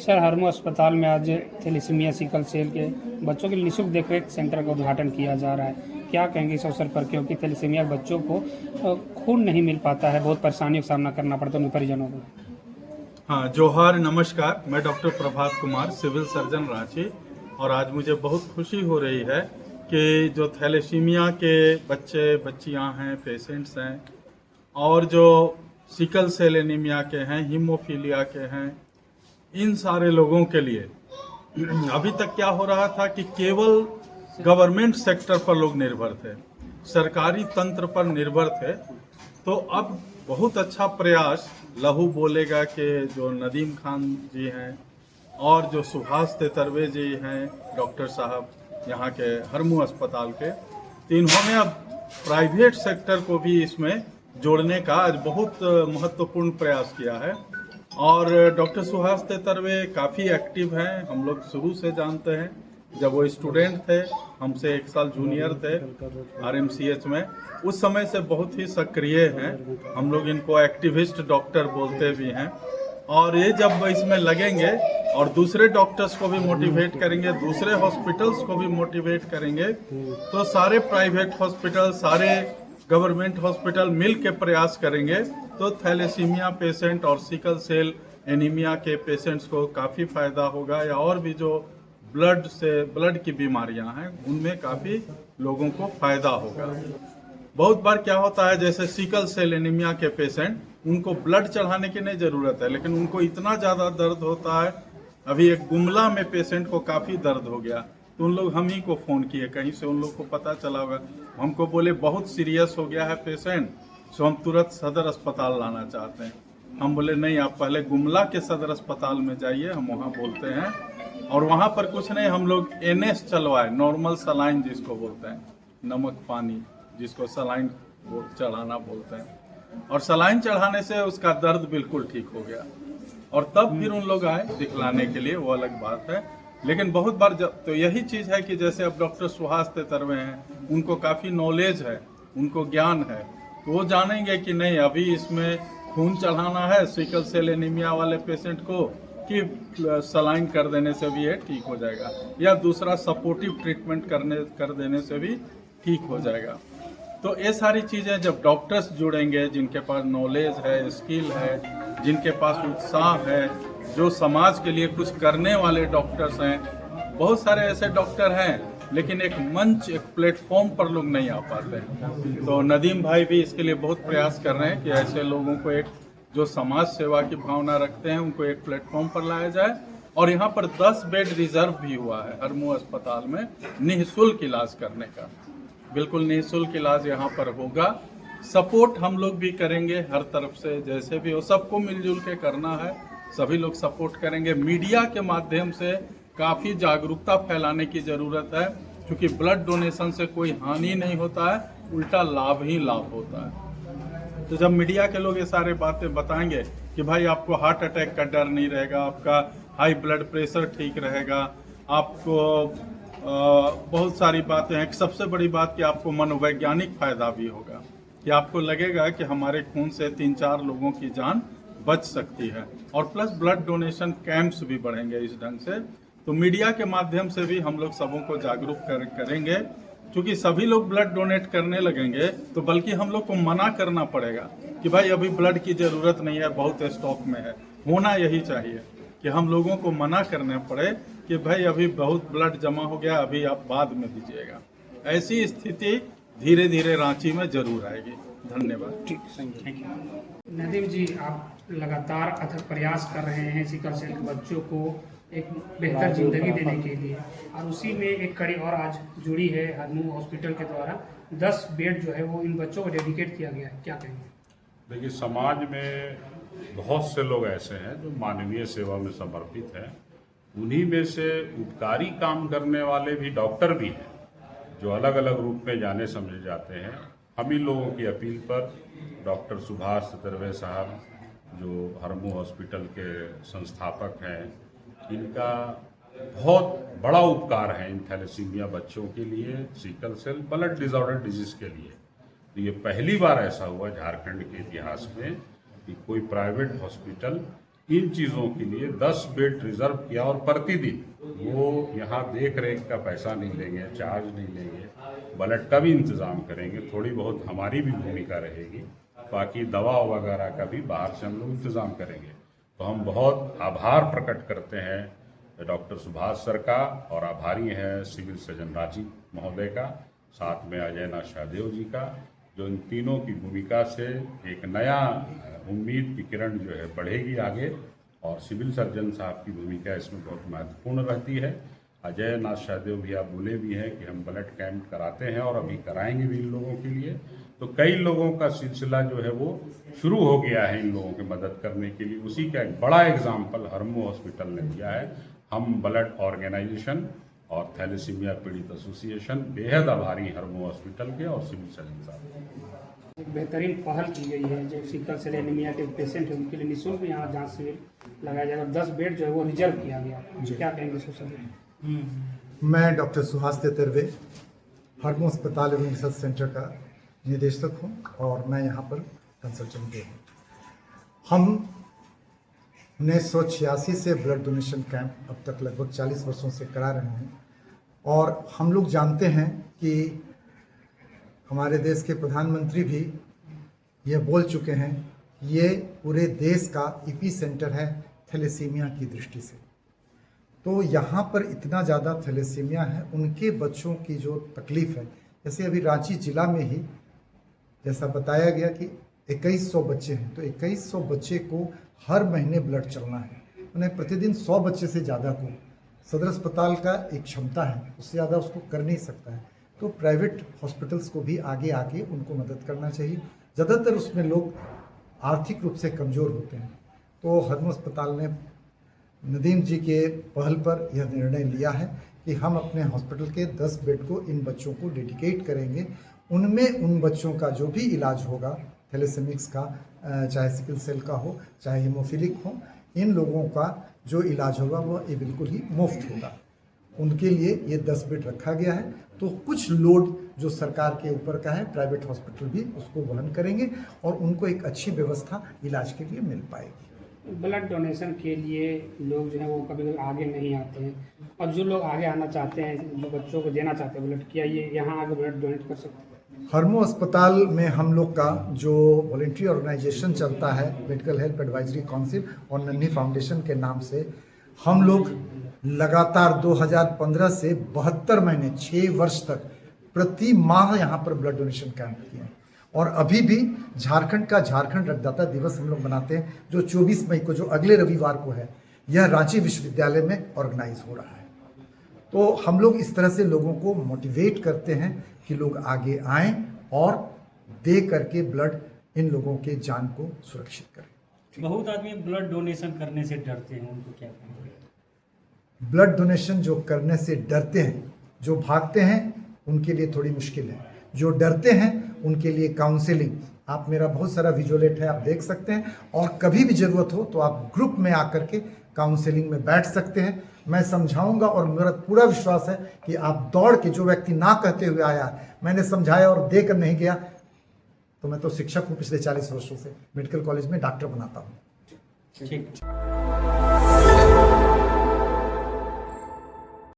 Sir, Harmu अस्पताल में आज थैलेसीमिया सिकल सेल के बच्चों के लिए निःशुल्क देखरेख सेंटर का उद्घाटन किया जा रहा है। क्या कहेंगे इस अवसर पर, क्योंकि थैलेसीमिया बच्चों को खून नहीं मिल पाता है, बहुत परेशानियों का सामना करना पड़ता है उनके परिजनों को। हाँ, जोहार, नमस्कार। मैं doctor Prabhat Kumar, civil surgeon Ranchi. और आज मुझे बहुत खुशी हो रही है कि जो थैलेसीमिया के बच्चे बच्चियां हैं, पेशेंट्स हैं, और जो सिकल सेल एनीमिया के हैं, हीमोफीलिया के हैं, इन सारे लोगों के लिए अभी तक क्या हो रहा था कि केवल गवर्नमेंट सेक्टर पर लोग निर्भर थे, सरकारी तंत्र पर निर्भर थे। तो अब बहुत अच्छा प्रयास लहू बोलेगा के जो नदीम खान जी हैं और जो सुभाष तेतरवे जी हैं, डॉक्टर साहब यहाँ के हरमू अस्पताल के, तो इन्होंने अब प्राइवेट सेक्टर को भी इसमें जोड़ने का आज बहुत महत्वपूर्ण प्रयास किया है। और डॉक्टर सुभाष तेतरवे काफ़ी एक्टिव हैं, हम लोग शुरू से जानते हैं। जब वो स्टूडेंट थे, हमसे 1 साल जूनियर थे RMCH में, उस समय से बहुत ही सक्रिय हैं। हम लोग इनको एक्टिविस्ट डॉक्टर बोलते भी हैं। और ये जब इसमें लगेंगे और दूसरे डॉक्टर्स को भी मोटिवेट करेंगे, दूसरे हॉस्पिटल्स को भी मोटिवेट करेंगे, तो सारे प्राइवेट हॉस्पिटल, सारे गवर्नमेंट हॉस्पिटल मिल के प्रयास करेंगे तो थैलेसीमिया पेशेंट और सिकल सेल एनीमिया के पेशेंट्स को काफ़ी फायदा होगा। या और भी जो ब्लड की बीमारियां हैं उनमें काफ़ी लोगों को फायदा होगा। बहुत बार क्या होता है, जैसे सिकल सेल एनीमिया के पेशेंट, उनको ब्लड चढ़ाने की नहीं ज़रूरत है, लेकिन उनको इतना ज़्यादा दर्द होता है। अभी एक गुमला में पेशेंट को काफ़ी दर्द हो गया, तो उन लोग हम ही को फ़ोन किए, कहीं से उन लोग को पता चला होगा, हमको बोले बहुत सीरियस हो गया है पेशेंट, सो हम तुरंत सदर अस्पताल लाना चाहते हैं। हम बोले नहीं, आप पहले गुमला के सदर अस्पताल में जाइए, हम वहाँ बोलते हैं। और वहाँ पर कुछ नहीं, हम लोग NS चलवाए, नॉर्मल सलाइन जिसको बोलते हैं, नमक पानी जिसको सलाइन चढ़ाना बोलते हैं, और सलाइन चढ़ाने से उसका दर्द बिल्कुल ठीक हो गया। और तब फिर उन लोग आए दिखलाने के लिए, वो अलग बात है। लेकिन बहुत बार तो यही चीज़ है कि जैसे अब डॉक्टर सुहास तेतरवे हैं, उनको काफ़ी नॉलेज है, उनको ज्ञान है, तो वो जानेंगे कि नहीं अभी इसमें खून चढ़ाना है सिकल सेल एनीमिया वाले पेशेंट को, कि सलाइन कर देने से भी ये ठीक हो जाएगा, या दूसरा सपोर्टिव ट्रीटमेंट कर देने से भी ठीक हो जाएगा। तो ये सारी चीज़ें जब डॉक्टर्स जुड़ेंगे, जिनके पास नॉलेज है, स्किल है, जिनके पास उत्साह है, जो समाज के लिए कुछ करने वाले डॉक्टर्स हैं, बहुत सारे ऐसे डॉक्टर हैं, लेकिन एक मंच, एक प्लेटफॉर्म पर लोग नहीं आ पाते हैं। तो नदीम भाई भी इसके लिए बहुत प्रयास कर रहे हैं कि ऐसे लोगों को, एक जो समाज सेवा की भावना रखते हैं, उनको एक प्लेटफॉर्म पर लाया जाए। और यहाँ पर 10 बेड रिजर्व भी हुआ है हरमू अस्पताल में निःशुल्क इलाज करने का। बिल्कुल निःशुल्क इलाज यहाँ पर होगा। सपोर्ट हम लोग भी करेंगे हर तरफ से, जैसे भी हो सबको मिलजुल के करना है, सभी लोग सपोर्ट करेंगे। मीडिया के माध्यम से काफ़ी जागरूकता फैलाने की ज़रूरत है, क्योंकि ब्लड डोनेशन से कोई हानि नहीं होता है, उल्टा लाभ ही लाभ होता है। तो जब मीडिया के लोग ये सारे बातें बताएंगे कि भाई आपको हार्ट अटैक का डर नहीं रहेगा, आपका हाई ब्लड प्रेशर ठीक रहेगा, आपको बहुत सारी बातें हैं। सबसे बड़ी बात कि आपको मनोवैज्ञानिक फायदा भी होगा, कि आपको लगेगा कि हमारे खून से 3-4 लोगों की जान बच सकती है। और प्लस ब्लड डोनेशन कैंप्स भी बढ़ेंगे इस ढंग से। तो मीडिया के माध्यम से भी हम लोग सबों को जागरूक करेंगे, क्योंकि सभी लोग ब्लड डोनेट करने लगेंगे तो बल्कि हम लोग को मना करना पड़ेगा कि भाई अभी ब्लड की ज़रूरत नहीं है, बहुत स्टॉक में है। होना यही चाहिए कि हम लोगों को मना करने पड़े कि भाई अभी बहुत ब्लड जमा हो गया, अभी आप बाद में दीजिएगा। ऐसी स्थिति धीरे धीरे रांची में जरूर आएगी। धन्यवाद। ठीक, थैंक यू। नदीम जी, आप लगातार अथक प्रयास कर रहे हैं सिकल सेल के बच्चों को एक बेहतर ज़िंदगी देने के लिए, और उसी में एक कड़ी और आज जुड़ी है हरमू हॉस्पिटल के द्वारा 10 बेड जो है वो इन बच्चों को डेडिकेट किया गया है। क्या कहेंगे? देखिए, समाज में बहुत से लोग ऐसे हैं जो मानवीय सेवा में समर्पित हैं। उन्हीं में से उपकारी काम करने वाले भी डॉक्टर भी हैं, जो अलग अलग रूप में जाने समझे जाते हैं। हम इन लोगों की अपील पर डॉक्टर सुभाष तेतरवे साहब, जो हरमू हॉस्पिटल के संस्थापक हैं, इनका बहुत बड़ा उपकार है इन थैलेसीमिया बच्चों के लिए, sickle cell blood disorder disease के लिए। तो ये पहली बार ऐसा हुआ झारखंड के इतिहास में कि कोई प्राइवेट हॉस्पिटल इन चीज़ों के लिए 10 बेड रिजर्व किया और प्रतिदिन वो यहाँ देख रेख का पैसा नहीं लेंगे, चार्ज नहीं लेंगे, ब्लड का भी इंतज़ाम करेंगे, थोड़ी बहुत हमारी भी भूमिका रहेगी, बाकी दवा वगैरह का भी बाहर से हम लोग इंतज़ाम करेंगे। तो हम बहुत आभार प्रकट करते हैं डॉक्टर सुभाष सर का, और आभारी हैं सिविल सर्जन रांची महोदय का, साथ में अजय नाथ शाहदेव जी का, जो इन तीनों की भूमिका से एक नया उम्मीद की किरण जो है बढ़ेगी आगे, और सिविल सर्जन साहब की भूमिका इसमें बहुत महत्वपूर्ण रहती है। अजय नाथ शाहदेव भैया बोले भी हैं कि हम ब्लड कैंप कराते हैं और अभी कराएंगे भी इन लोगों के लिए। तो कई लोगों का सिलसिला जो है वो शुरू हो गया है इन लोगों की मदद करने के लिए। उसी का एक बड़ा एग्जाम्पल हरमू हॉस्पिटल ने दिया है। हम ब्लड ऑर्गेनाइजेशन और थैलेसीमिया पीड़ित एसोसिएशन बेहद आभारी हरमू हॉस्पिटल के और सिविल सर्जन साहब। एक बेहतरीन पहल की गई है, जो सिकल सेल एनीमिया के पेशेंट हैं उनके लिए निःशुल्क यहाँ जांच शिविर लगाया जाएगा। 10 बेड जो है वो रिजर्व किया गया। क्या कहेंगे सोशल? मैं डॉक्टर सुहास तेतरवे हरमू अस्पताल एवं रिसर्च सेंटर का निदेशक हूँ और मैं यहाँ पर कंसल्टेंट भी हूँ। हम 1986 से ब्लड डोनेशन कैंप अब तक लगभग 40 वर्षों से करा रहे हैं, और हम लोग जानते हैं कि हमारे देश के प्रधानमंत्री भी ये बोल चुके हैं, ये पूरे देश का ईपी सेंटर है थैलेसीमिया की दृष्टि से। तो यहाँ पर इतना ज़्यादा थैलेसीमिया है, उनके बच्चों की जो तकलीफ़ है, जैसे अभी रांची जिला में ही जैसा बताया गया कि 2100 बच्चे हैं, तो 2100 बच्चे को हर महीने ब्लड चलना है। उन्हें प्रतिदिन 100 बच्चे से ज़्यादा को, सदर अस्पताल का एक क्षमता है, उससे ज़्यादा उसको कर नहीं सकता है। तो प्राइवेट हॉस्पिटल्स को भी आगे आके उनको मदद करना चाहिए। ज़्यादातर उसमें लोग आर्थिक रूप से कमज़ोर होते हैं। तो हरमू अस्पताल ने नदीम जी के पहल पर यह निर्णय लिया है कि हम अपने हॉस्पिटल के 10 बेड को इन बच्चों को डेडिकेट करेंगे। उनमें उन बच्चों का जो भी इलाज होगा, थैलेसेमिक्स का, चाहे सिकल सेल का हो, चाहे हीमोफिलिक हो, इन लोगों का जो इलाज होगा वह ये बिल्कुल ही मुफ्त होगा। उनके लिए ये 10 बेड रखा गया है। तो कुछ लोड जो सरकार के ऊपर का है, प्राइवेट हॉस्पिटल भी उसको वहन करेंगे और उनको एक अच्छी व्यवस्था इलाज के लिए मिल पाएगी। ब्लड डोनेशन के लिए लोग जो है वो कभी आगे नहीं आते हैं, और जो लोग आगे आना चाहते हैं, जो बच्चों को देना चाहते हैं ब्लड, क्या ये यहाँ आगे ब्लड डोनेट कर सकते हैं? हरमू अस्पताल में हम लोग का जो वॉलंटरी ऑर्गेनाइजेशन चलता है, मेडिकल हेल्थ एडवाइजरी काउंसिल और नन्ही फाउंडेशन के नाम से, हम लोग लगातार 2015 से 72 महीने 6 वर्ष तक प्रति माह यहाँ पर ब्लड डोनेशन कैंप किए हैं। और अभी भी झारखंड का झारखंड रक्तदाता दिवस हम लोग मनाते हैं, जो 24 मई को, जो अगले रविवार को है, यह रांची विश्वविद्यालय में ऑर्गेनाइज हो रहा है। तो हम लोग इस तरह से लोगों को मोटिवेट करते हैं कि लोग आगे आएं और दे करके ब्लड इन लोगों के जान को सुरक्षित करें। बहुत आदमी ब्लड डोनेशन करने से डरते हैं, उनको क्या कहेंगे? ब्लड डोनेशन जो करने से डरते हैं, जो भागते हैं, उनके लिए थोड़ी मुश्किल है। जो डरते हैं उनके लिए काउंसलिंग, आप मेरा बहुत सारा विजुअलेट है, आप देख सकते हैं, और कभी भी ज़रूरत हो तो आप ग्रुप में आकर के काउंसलिंग में बैठ सकते हैं। मैं समझाऊंगा, और मेरा पूरा विश्वास है कि आप दौड़ के, जो व्यक्ति ना कहते हुए आया, मैंने समझाया और देकर नहीं गया, तो मैं तो शिक्षक हूँ पिछले 40 वर्षों से, मेडिकल कॉलेज में डॉक्टर बनाता हूँ। ठीक।